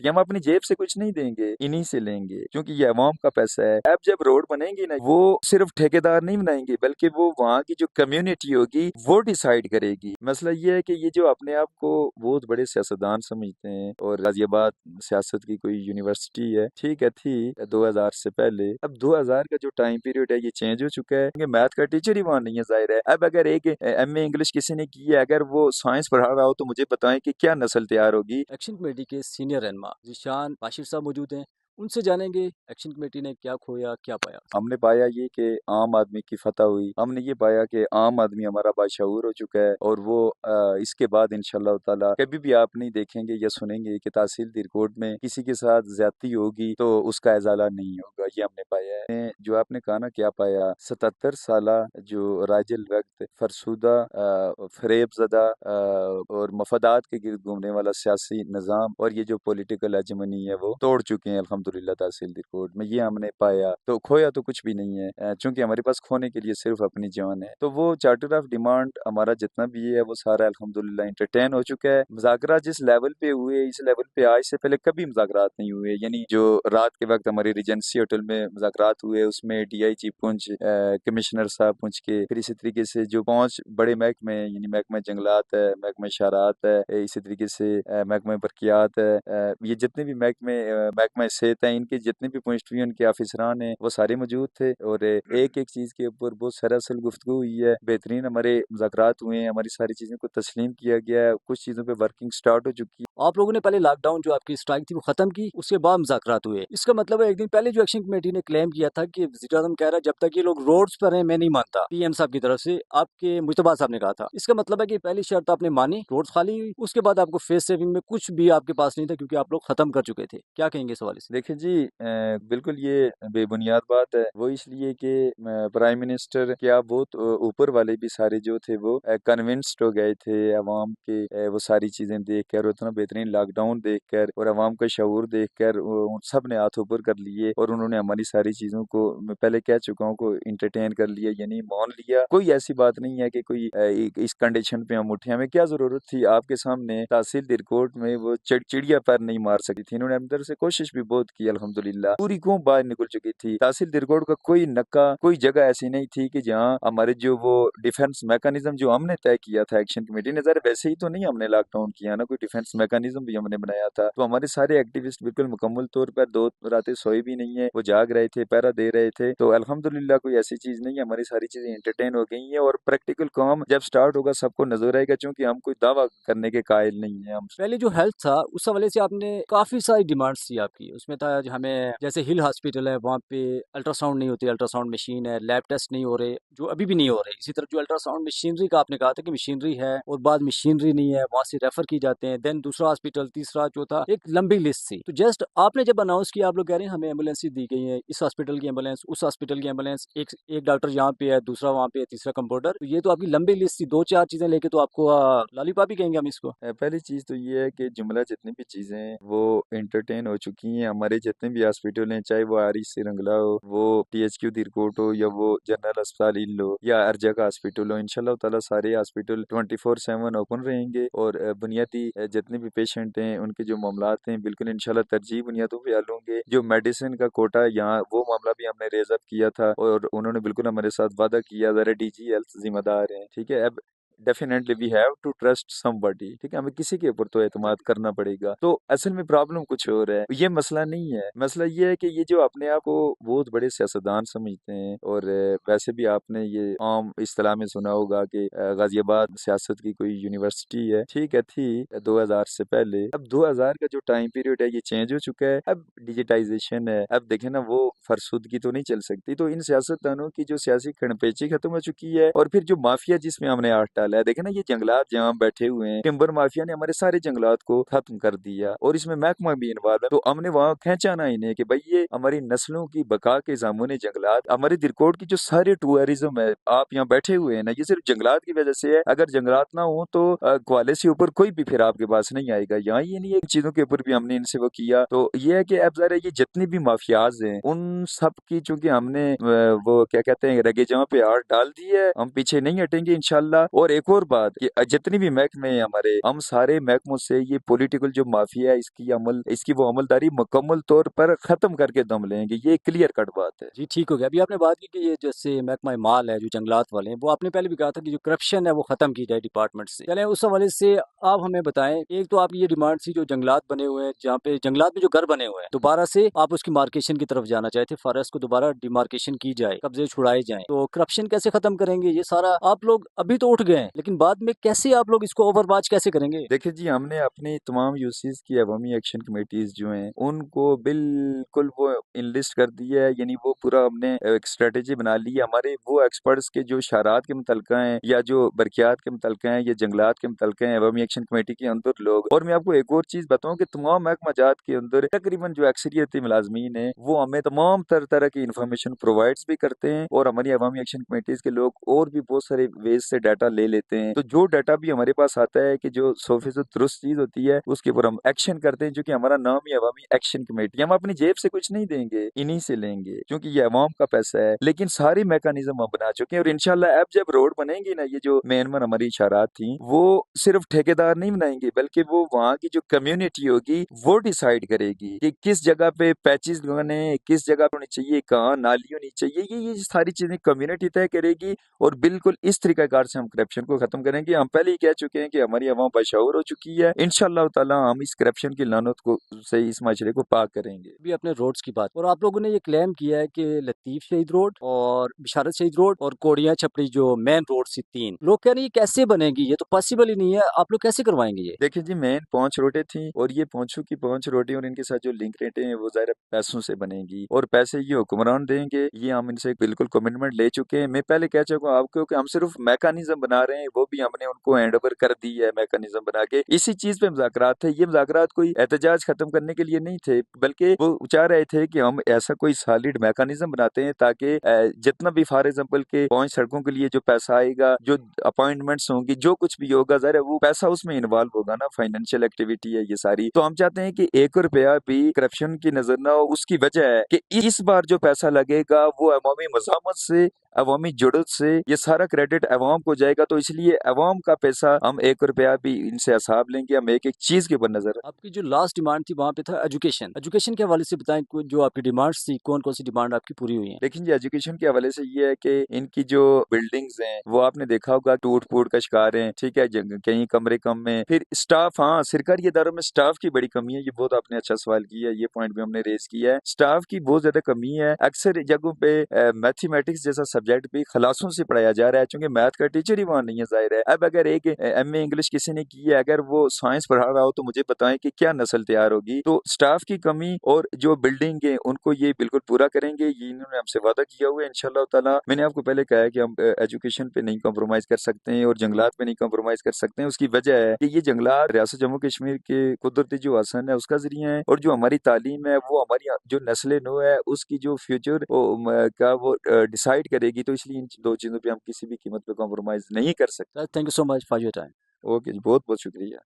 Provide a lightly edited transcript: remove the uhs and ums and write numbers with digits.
Government, हम अपनी जेब से कुछ नहीं देंगे, इन्हीं से लेंगे क्योंकि ये अवाम का पैसा है। अब जब रोड बनेगी ना, वो सिर्फ ठेकेदार नहीं बनाएंगे बल्कि वो वहाँ की जो कम्युनिटी होगी वो डिसाइड करेगी। मसला ये है कि ये जो अपने आप को बहुत बड़े सियासतदान समझते हैं, और गाजियाबाद सियासत की कोई यूनिवर्सिटी है, ठीक है, थी 2000 से पहले। अब 2000 का जो टाइम पीरियड है ये चेंज हो चुका है क्योंकि मैथ का टीचर ही वहाँ नहीं है, जाहिर है। अब अगर एक एमए इंग्लिश किसी ने की है, अगर वो साइंस पढ़ा रहा हो, तो मुझे बताएं कि क्या नस्ल तैयार होगी। एक्शन कमेटी के सीनियर रहनुमा जीशान बाशिर साहब मौजूद हैं, उनसे जानेंगे एक्शन कमेटी ने क्या खोया क्या पाया। हमने पाया ये कि आम आदमी की फतह हुई। हमने ये पाया कि आम आदमी हमारा बाशऊर हो चुका है, और वो इसके बाद इंशाल्लाह ताला कभी भी आप नहीं देखेंगे या सुनेंगे कि तहसील कोर्ट में किसी के साथ ज्यादती होगी तो उसका इजाला नहीं होगा। ये हमने पाया है। जो आपने कहा ना क्या पाया, 77 साला जो राजल वक्त फरसुदा फरेबजदा और मफादात के गिर्द घूमने वाला सियासी निज़ाम और ये जो पॉलिटिकल हेजेमनी है वो तोड़ चुके हैं अल्हम्दुलिल्लाह तहसील कोर्ट में। ये हमने पाया। तो खोया तो कुछ भी नहीं है, चूंकि हमारे पास खोने के लिए सिर्फ अपनी जान है। तो वो चार्टर ऑफ डिमांड हमारा जितना भी है वो सारा अल्हम्दुलिल्लाह इंटरटेन हो चुका है। मुज़ाकरा जिस लेवल पे हुए, इस लेवल पे आज से पहले कभी मुज़ाकरात नहीं हुए। यानी जो रात के वक्त हमारी रिजेंसी होटल में मुज़ाकरात हुए, उसमें डीआईजी पुंछ, कमिश्नर साहब पुंछ के, फिर इसी तरीके से जो 5 बड़े महकमे यानी महकमा जंगलात है, महकमा शरात है, इसी तरीके से महकमा बरकियात है, ये जितने भी महकमा सेहत है, इनके जितने भी पोस्ट भी उनके ऑफिसरान हैं वो सारे मौजूद थे। और एक एक चीज़ के ऊपर बहुत सरासल गुफ्तगू हुई है, बेहतरीन हमारे मुज़ाकरात हुए हैं, हमारी सारी चीज़ों को तस्लीम किया गया है, कुछ चीज़ों पे वर्किंग स्टार्ट हो चुकी है। आप लोगों ने पहले लॉकडाउन जो आपकी स्ट्राइक थी वो खत्म की, उसके बाद मुज़ाकरात हुए। इसका मतलब है एक दिन पहले जो एक्शन कमेटी ने क्लेम किया था कि वज़ीर-ए-आज़म कह रहा है जब तक ये लोग रोड्स पर हैं मैं नहीं मानता, पीएम साहब की तरफ से आपके मुश्तबा साहब ने कहा था। इसका मतलब है कि पहली शर्त आपने मानी, रोड्स खाली हुई, उसके बाद आपको फेस सेविंग में कुछ भी आपके पास नहीं था क्योंकि आप लोग खत्म कर चुके थे। क्या कहेंगे इस हवाले से? देखिए जी, बिल्कुल ये बेबुनियाद बात है। वो इसलिए कि प्राइम मिनिस्टर क्या बहुत ऊपर वाले भी सारे जो थे वो कन्विंस्ड हो गए थे अवाम के वो सारी चीज़ें देख कर, उतना बेहतरीन लॉकडाउन देख कर और अवाम का शऊर देख कर उन सब ने हाथ ऊपर कर लिए और उन्होंने हमारी सारी चीज़ों को, मैं पहले कह चुका हूँ, को इंटरटेन कर लिया, यानी मान लिया। कोई ऐसी बात नहीं है कि कोई इस कंडीशन पे हम उठे। हमें क्या जरूरत थी? आपके सामने तहसील कोर्ट में वो चिड़िया पैर नहीं मार सकी थी। इन्होंने अंदर से कोशिश भी बहुत की, अल्हम्दुलिल्लाह पूरी कौम बाहर निकल चुकी थी। तहसील दिरकोट का कोई नक्का, कोई जगह ऐसी नहीं थी कि जहाँ हमारे जो वो डिफेंस मैकेनिज्म जो हमने तय किया था एक्शन कमेटी ने, जरा वैसे ही तो नहीं हमने लॉकडाउन किया ना, कोई डिफेंस मैकेनिज्म भी हमने बनाया था। तो हमारे सारे एक्टिविस्ट बिल्कुल मुकम्मल तौर पर 2 रातें सोए भी नहीं है, वो जाग रहे थे, पहरा दे रहे थे। तो अल्हम्दुलिल्लाह कोई ऐसी चीज नहीं है, हमारी सारी चीजें एंटरटेन हो गई हैं और प्रैक्टिकल काम जब स्टार्ट होगा सबको नजर आएगा, क्योंकि हम कोई दावा करने के कायल नहीं है। हम पहले जो हेल्थ था उस हवाले से आपने काफी सारी डिमांड्स थी आपकी, उसमें था हमें जैसे हिल हॉस्पिटल है वहाँ पे अल्ट्रासाउंड नहीं होती, अल्ट्रासाउंड मशीन है, लैब टेस्ट नहीं हो रहे जो अभी भी नहीं हो रहे। इसी तरह जो अल्ट्रासाउंड मशीनरी का आपने कहा था कि मशीनरी है और बाद मशीनरी नहीं है, वहाँ से रेफर की जाते हैं, देन दूसरा हॉस्पिटल, तीसरा चौथा, एक लंबी लिस्ट थी। तो जस्ट आपने जब अनाउंस किया आप लोग कह रहे हैं हमें एम्बुलेंस दी गई है, इस हॉस्पिटल की एम्बुलेंस, उस हॉस्पिटल की एम्बुलेंस, एक एक डॉक्टर यहाँ पे है, दूसरा वहाँ पे है, तीसरा कंपाउंडर, तो ये तो आपकी लंबी लिस्ट थी। 2-4 चीजें लेके तो आपको लॉलीपॉप ही कहेंगे हम इसको। पहली चीज तो ये है कि जुमला जितनी भी चीजें हैं वो एंटरटेन हो चुकी हैं। हमारे जितने भी हॉस्पिटल हैं, चाहे वो आरिश सिरंगला हो, वो टीएचक्यू दिरकोट हो, या वो जनरल अस्पताल हिल हो, या हर जगह हॉस्पिटल हो, इंशाल्लाह ताला सारे हॉस्पिटल 24/7 ओपन रहेंगे। और बुनियादी जितने भी पेशेंट हैं उनके जो मामलात हैं बिल्कुल इंशाल्लाह तरजीह बुनियादों पे हल होंगे। जो मेडिसिन का कोटा है यहाँ, वो मामला भी हमने रेज अप किया था और उन्होंने बिल्कुल हमारे साथ वादा किया, जरा डीजी हेल्थ जिम्मेदार हैं, ठीक है। अब definitely we have to trust somebody, ठीक है, हमें किसी के ऊपर तो एतमाद करना पड़ेगा। तो असल में प्रॉब्लम कुछ और है, ये मसला नहीं है। मसला ये है कि ये जो अपने आप को बहुत बड़े सियासतदान समझते हैं, और वैसे भी आपने ये आम इस्तेलाह में सुना होगा कि गाजियाबाद सियासत की कोई यूनिवर्सिटी है, ठीक है, थी 2000 से पहले। अब 2000 का जो टाइम पीरियड है ये चेंज हो चुका है। अब डिजिटाइजेशन है, अब देखे ना, वो फरसुदगी तो नहीं चल सकती। तो इन सियासतदानों की जो सियासी खड़पेची खत्म हो चुकी है, और फिर जो माफिया जिसमें हमने हाथ डाला है, देखे ना, ये जंगलात जहाँ बैठे हुए हैं, टिम्बर माफिया ने हमारे सारे जंगलात को खत्म कर दिया और इसमें महकमा भी इन्वॉल्व है। तो हमने वहाँ खींचा ना इन्हें कि भाई ये हमारी नस्लों की बका के जामुन जंगलात, हमारे दिरकोट की जो सारे टूरिज्म है, आप यहाँ बैठे हुए हैं ना, ये सिर्फ जंगलात की वजह से है। अगर जंगलात ना हो तो ग्वाले से ऊपर कोई भी फिर आपके पास नहीं आएगा। यहाँ ये नहीं है, चीजों के ऊपर भी हमने इनसे वो किया। तो ये है कि अब जरा ये जितनी भी माफियाज हैं उन सब की, चूंकि हमने वो क्या कहते हैं, रगे जहाँ पे हाथ डाल दी है, हम पीछे नहीं हटेंगे इंशाल्लाह। और एक और बात कि जितनी भी महकमे हैं हमारे, हम सारे महकमों से ये पॉलिटिकल जो माफिया है इसकी वो अमलदारी मुकम्मल तौर पर खत्म करके दम लेंगे। ये क्लियर कट बात है। जी, ठीक हो गया। अभी आपने बात की कि ये जैसे महकमा माल है, जो जंगलात वाले हैं, वो आपने पहले भी कहा था कि जो करप्शन है, वो ख़त्म की जाए डिपार्टमेंट से। चलें उस हवाले से आप हमें बताएँ, एक तो आपकी ये डिमांड थी जो जंगलात बने हुए हैं, जहाँ पे जंगलात में जो घर बने हुए हैं, दोबारा से आप उसकी मार्केशन की तरफ जाना चाहते थे, फॉरेस्ट को दोबारा डिमार्केशन की जाए, कब्ज़े छुड़ाए जाएँ। तो करप्शन कैसे ख़त्म करेंगे? ये सारा आप लोग अभी तो उठ गए हैं, लेकिन बाद में कैसे आप लोग इसको ओवरवॉच कैसे करेंगे? देखिए जी, हमने अपनी तमाम यूसीज़ की अवामी एक्शन कमेटीज़ जो हैं, उनको बिल्कुल वो इनलिस्ट कर दिया है, यानी वो पूरा हमने एक स्ट्रैटेजी बना ली है। हमारे वो एक्सपर्ट्स के जो शरात के मुतलका हैं या जो बरकियात के मुतलका हैं या जंगलात के मुतलका हैं, अवामी एक्शन कमेटी के अंदर लोग। और मैं आपको एक और चीज़ बताऊँ कि तमाम महकमा जात के अंदर तकरीबन जो अक्सरियती मुलाज़मीन हैं, वो हमें तमाम तरह की इन्फॉर्मेशन प्रोवाइड्स भी करते हैं और हमारी अवामी एक्शन कमेटीज़ के लोग और भी बहुत सारे वेज़ से डाटा ले लेते हैं। तो जो डाटा भी हमारे पास आता है कि जो 100% दुरुस्त चीज़ होती है, उसके ऊपर हम एक्शन करते हैं, क्योंकि हमारा नाम ही अवामी एक्शन कमेटी। हम अपनी जेब से कुछ नहीं देंगे, इन्हीं से लेंगे, क्योंकि ये अवाम का पैसा है। लेकिन सारी मैकेनिज्म हम बना चुके हैं और इंशाल्लाह अब जब रोड बनेंगी ना, ये जो म्यांमार हमारी इशारात थी, वो सिर्फ ठेकेदार नहीं बनाएंगे, बल्कि वो वहाँ की जो कम्युनिटी होगी, वो डिसाइड करेगी कि किस जगह पे पैचेस लगाने, किस जगह पे होनी चाहिए, कहाँ नाली होनी चाहिए। ये सारी चीजें कम्युनिटी तय करेगी और बिल्कुल इस तरीकाकार से हम करप्शन को खत्म करेंगे। हम पहले ही कह चुके हैं कि हमारी अवाम बशऊर हो चुकी है। इंशाल्लाह ताला हम इस करप्शन की लानत को से इस माशरे को पाक करेंगे। अभी आपने रोड्स की बात और आप लोगों ने ये क्लेम किया है कि लतीफ शहीद रोड और बिशारत शहीद रोड और कोड़ियाँ छपड़ी जो मेन रोड से 3 लोग कह रहे हैं ये कैसे बनेगी? ये तो पॉसिबल ही नहीं है। आप लोग कैसे करवाएंगे ये? देखिए जी, मेन 5 रोडें थी और ये पाँचों की 5 रोडें और इनके साथ जो लिंक रेटें हैं वो ज़ाहिर है पैसों से बनेगी और पैसे ये हुक्मरान देंगे। ये हम इनसे बिल्कुल कमिटमेंट ले चुके हैं। मैं पहले कह चुका हूँ आपको कि हम सिर्फ मैकेनिज्म बना रहे हैं, वो भी हमने उनको हैंड ओवर कर दी है मैकेनिज्म बना के। इसी चीज़ पे मुज़ाकरात थे। ये मुज़ाकरात कोई एहतजाज खत्म करने के लिए नहीं थे, बल्कि वो चाह रहे थे कि हम ऐसा कोई सॉलिड मैकेनिज्म बनाते हैं ताकि जितना भी फॉर एग्जाम्पल के 5 सड़कों के लिए जो पैसा आएगा, जो अपॉइंटमेंट्स होंगी, जो कुछ भी होगा, ज़ाहिर है वो पैसा उसमें इन्वॉल्व होगा ना, फाइनेंशियल एक्टिविटी है ये सारी। तो हम चाहते हैं कि 1 रुपया भी करप्शन की नज़र ना हो। उसकी वजह है कि इस बार जो पैसा लगेगा वो अवामी मज़ामत से, अवामी जुड़त से, ये सारा क्रेडिट अवाम को जाएगा। तो इसलिए अवाम का पैसा हम 1 रुपया भी इनसे हिसाब लेंगे। हम एक-एक चीज़ के ऊपर नज़र आपकी जो लास्ट डिमांड थी वहाँ पे था एजुकेशन। एजुकेशन के हवाले से बताएँ कोई जो आपकी डिमांड्स थी, कौन-कौन सी डिमांड आपकी पूरी हुई हैं? लेकिन ये एजुकेशन के हवाले से ये है कि इनकी जो बिल्डिंग्स हैं वो आपने देखा होगा टूट-फूट का शिकार हैं, ठीक है? कहीं कमरे कम में, फिर स्टाफ, हाँ, सरकारी इदारों में स्टाफ की बड़ी कमी है। ये बहुत आपने अच्छा सवाल किया है, ये पॉइंट भी हमने रेज़ किया है। स्टाफ की बहुत ज़्यादा कमी है। अक्सर जगहों पे मैथमेटिक्स जैसा सब्जेक्ट भी खलासों से पढ़ाया जा रहा है, चूँकि मैथ का टीचर ही वहाँ नहीं है, ज़ाहिर है। अब अगर एक एमए इंग्लिश किसी ने की है, अगर वो साइंस पढ़ा रहा हो, तो मुझे बताएँ कि क्या नस्ल तैयार होगी? तो स्टाफ की कमी और जो बिल्डिंग है उनको ये बिल्कुल पूरा करेंगे। ये इन्होंने हमसे वादा किया हुआ है इंशाअल्लाह ताला। मैंने आपको पहले कहा है कि हम एजुकेशन पे नहीं कॉम्प्रोमाइज़ कर सकते हैं और जंगलात पे नहीं कॉम्प्रोमाइज़ कर सकते हैं। उसकी वजह है कि ये जंगलात रियासत जम्मू कश्मीर के कुदरती जो हसन है उसका ज़रिया है और जो हमारी तालीम है वो हमारी जो नस्ल-ए-नौ है उसकी जो फ्यूचर वो डिसाइड करेगी। तो इसलिए इन 2 चीज़ों पे हम किसी भी कीमत पे कॉम्प्रोमाइज़ नहीं कर सकते। Thank you so much for your time. Okay ji, बहुत-बहुत शुक्रिया।